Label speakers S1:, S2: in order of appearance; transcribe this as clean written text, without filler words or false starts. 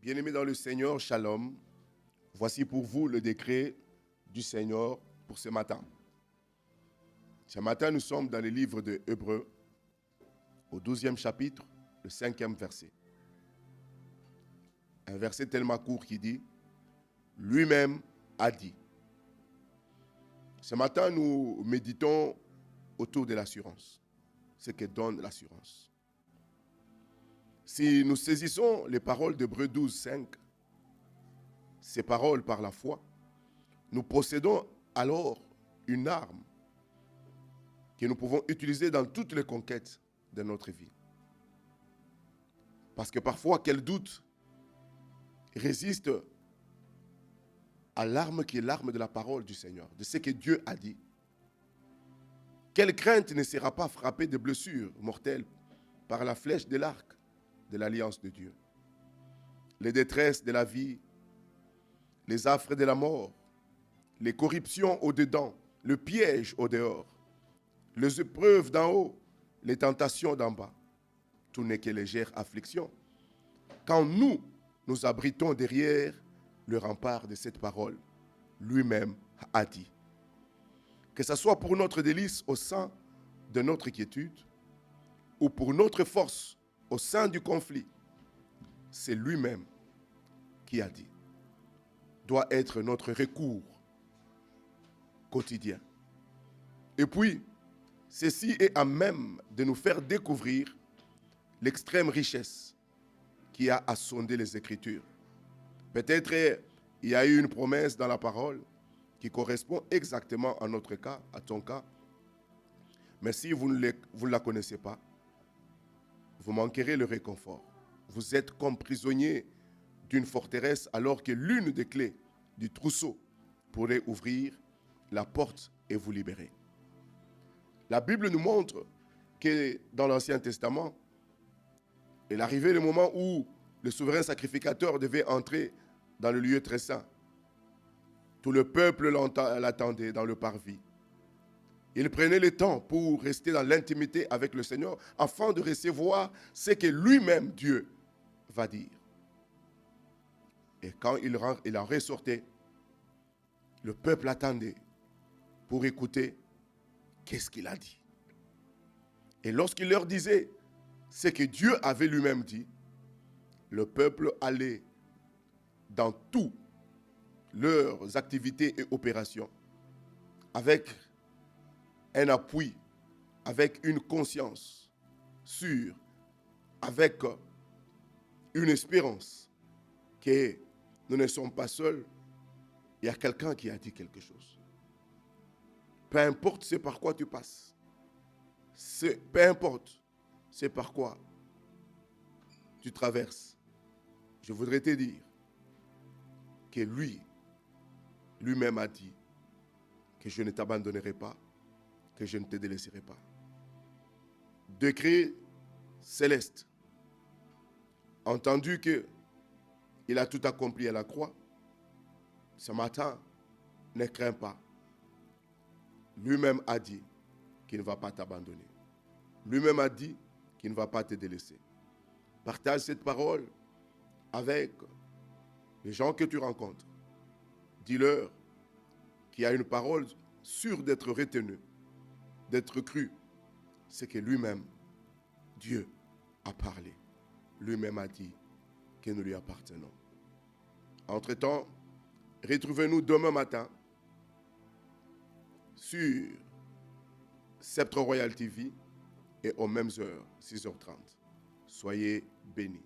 S1: Bien-aimés dans le Seigneur, Shalom. Voici pour vous le décret du Seigneur pour ce matin. Ce matin, nous sommes dans le livre de Hébreux, au 12e chapitre, le 5e verset. Un verset tellement court qui dit « Lui-même a dit ». Ce matin, nous méditons autour de l'assurance, ce que donne l'assurance. Si nous saisissons les paroles d'Hébreux 12, 5, ces paroles par la foi, nous possédons alors une arme que nous pouvons utiliser dans toutes les conquêtes de notre vie. Parce que parfois, quel doute résiste à l'arme qui est l'arme de la parole du Seigneur, de ce que Dieu a dit. Quelle crainte ne sera pas frappée de blessures mortelles par la flèche de l'arc de l'alliance de Dieu? Les détresses de la vie, les affres de la mort, les corruptions au-dedans, le piège au-dehors, les épreuves d'en haut, les tentations d'en bas. Tout n'est que légère affliction. Quand nous abritons derrière le rempart de cette parole, lui-même a dit. Que ce soit pour notre délice au sein de notre quiétude ou pour notre force au sein du conflit, c'est lui-même qui a dit. Doit être notre recours quotidien. Et puis, ceci est à même de nous faire découvrir l'extrême richesse qui a assondé les Écritures. Peut-être il y a eu une promesse dans la parole qui correspond exactement à notre cas, à ton cas. Mais si vous ne la connaissez pas, vous manquerez le réconfort. Vous êtes comme prisonnier d'une forteresse alors que l'une des clés du trousseau pourrait ouvrir la porte et vous libérer. La Bible nous montre que dans l'Ancien Testament, il arrivait le moment où le souverain sacrificateur devait entrer dans le lieu très saint. Tout le peuple l'attendait dans le parvis. Il prenait le temps pour rester dans l'intimité avec le Seigneur afin de recevoir ce que lui-même, Dieu, va dire. Et quand il en ressortait, le peuple attendait pour écouter qu'est-ce qu'il a dit. Et lorsqu'il leur disait ce que Dieu avait lui-même dit, le peuple allait dans toutes leurs activités et opérations avec un appui, avec une conscience sûre, avec une espérance que nous ne sommes pas seuls. Il y a quelqu'un qui a dit quelque chose. Peu importe c'est par quoi tu passes. Peu importe c'est par quoi tu traverses. Je voudrais te dire que lui-même a dit que je ne t'abandonnerai pas, que je ne te délaisserai pas. Décret céleste. Entendu qu'il a tout accompli à la croix, ce matin, ne crains pas. Lui-même a dit qu'il ne va pas t'abandonner. Lui-même a dit qu'il ne va pas te délaisser. Partage cette parole avec les gens que tu rencontres. Dis-leur qu'il y a une parole sûre d'être retenue, d'être crue. C'est que lui-même, Dieu, a parlé. Lui-même a dit que nous lui appartenons. Entre-temps, retrouvez-nous demain matin sur Sceptre Royal TV et aux mêmes heures, 6h30. Soyez bénis.